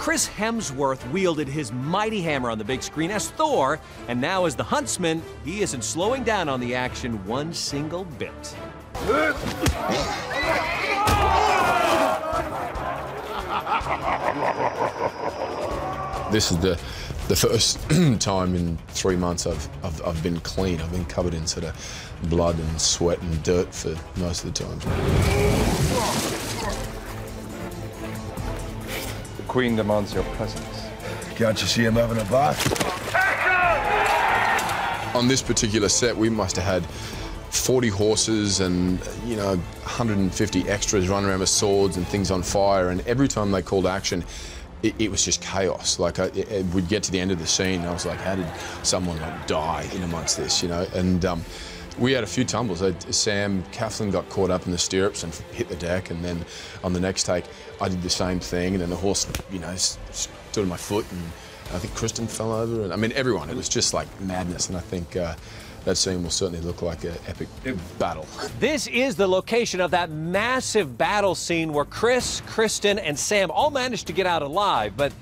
Chris Hemsworth wielded his mighty hammer on the big screen as Thor, and now as the Huntsman, he isn't slowing down on the action one single bit. This is the first time in 3 months I've been clean. I've been covered in sort of blood and sweat and dirt for most of the time. The Queen demands your presence. Can't you see him having a bath? On this particular set, we must have had 40 horses and, 150 extras running around with swords and things on fire, and every time they called action, it was just chaos. Like, we'd get to the end of the scene, and I was like, how did someone die in amongst this, And we had a few tumbles. Sam Claflin got caught up in the stirrups and hit the deck, and then on the next take, I did the same thing, and then the horse, stood on my foot, and I think Kristen fell over, and I mean, everyone. It was just like madness, and I think that scene will certainly look like an epic battle. This is the location of that massive battle scene where Chris, Kristen, and Sam all managed to get out alive, but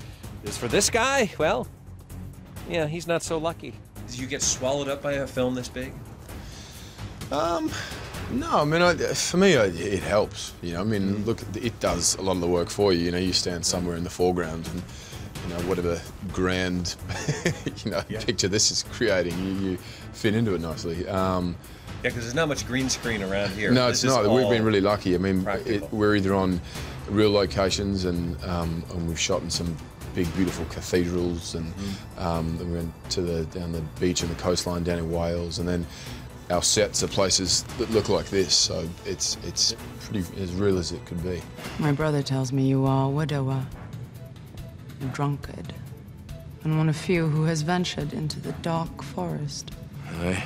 as for this guy, well, yeah, he's not so lucky. Did you get swallowed up by a film this big? No, I mean, for me, it helps. Look, it does a lot of the work for you. You stand somewhere in the foreground, and whatever grand, picture this is creating, you fit into it nicely. Yeah, because there's not much green screen around here. No, it's not. We've been really lucky. I mean, we're either on real locations, and we've shot in some big, beautiful cathedrals, and then we went down the beach and the coastline down in Wales, and then our sets are places that look like this, so it's pretty as real as it could be. My brother tells me you are a widower, a drunkard, and one of few who has ventured into the dark forest. Aye.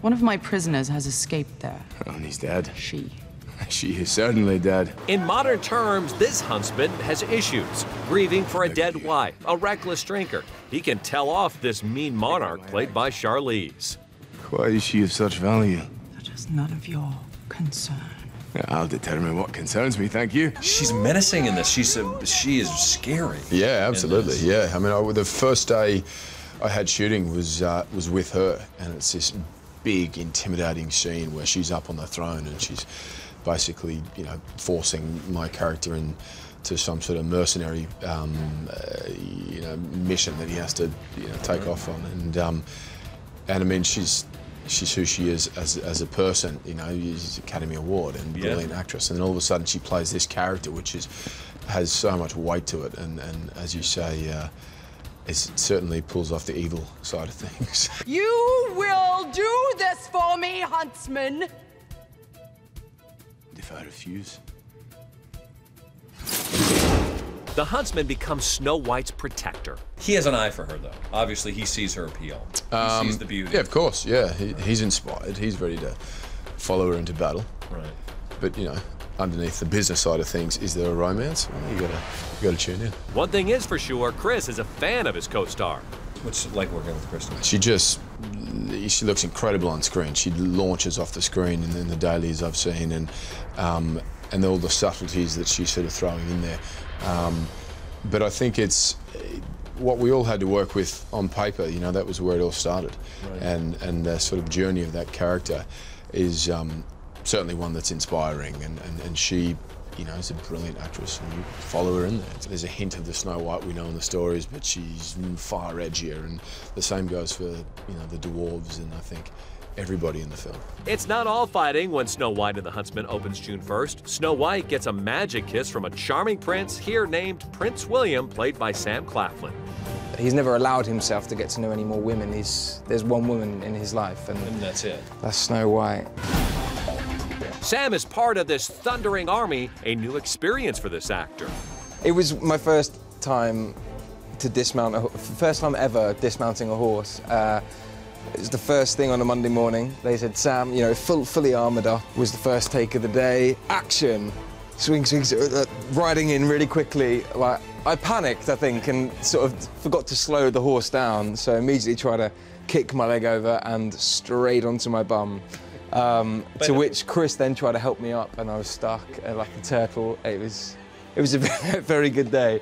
One of my prisoners has escaped there. Oh, and he's dead. She. She is certainly dead. In modern terms, this huntsman has issues. Grieving for a dead wife, a reckless drinker. He can tell off this mean monarch played by Charlize. Why is she of such value? That is none of your concern. I'll determine what concerns me, thank you. She's menacing in this. She is scary. Yeah, absolutely. Yeah, I mean, the first day I had shooting was with her, and it's this big, intimidating scene where she's up on the throne and she's basically, forcing my character into some sort of mercenary, mission that he has to, take off on, and I mean, she's who she is as a person, she's an Academy Award and brilliant actress, and then all of a sudden she plays this character which has so much weight to it, and as you say, it certainly pulls off the evil side of things. You will do this for me, Huntsman! If I refuse? The Huntsman becomes Snow White's protector. He has an eye for her, though. Obviously, he sees her appeal. He sees the beauty. Yeah, of course, yeah. He's inspired. He's ready to follow her into battle. Right. But, underneath the business side of things, is there a romance? Well, you gotta tune in. One thing is for sure, Chris is a fan of his co-star. What's it like working with Kristen? She looks incredible on screen. She launches off the screen in the dailies I've seen, and all the subtleties that she's sort of throwing in there. But I think it's what we all had to work with on paper. That was where it all started, right. And the sort of journey of that character is certainly one that's inspiring, and she, is a brilliant actress, and you follow her in there. There's a hint of the Snow White we know in the stories, but she's far edgier, and the same goes for the dwarves, and I think everybody in the film. It's not all fighting when Snow White and the Huntsman opens June 1st. Snow White gets a magic kiss from a charming prince, here named Prince William, played by Sam Claflin. He's never allowed himself to get to know any more women. There's one woman in his life, and that's it. That's Snow White. Sam is part of this thundering army, a new experience for this actor. It was my first time to dismount, first time ever dismounting a horse. It was the first thing on a Monday morning. They said, Sam, fully armoured up, was the first take of the day. Action! Swing, swing, riding in really quickly. Like, I panicked, I think, and sort of forgot to slow the horse down, so immediately tried to kick my leg over and straight onto my bum. To which Chris then tried to help me up, and I was stuck like a turtle. It was a very good day.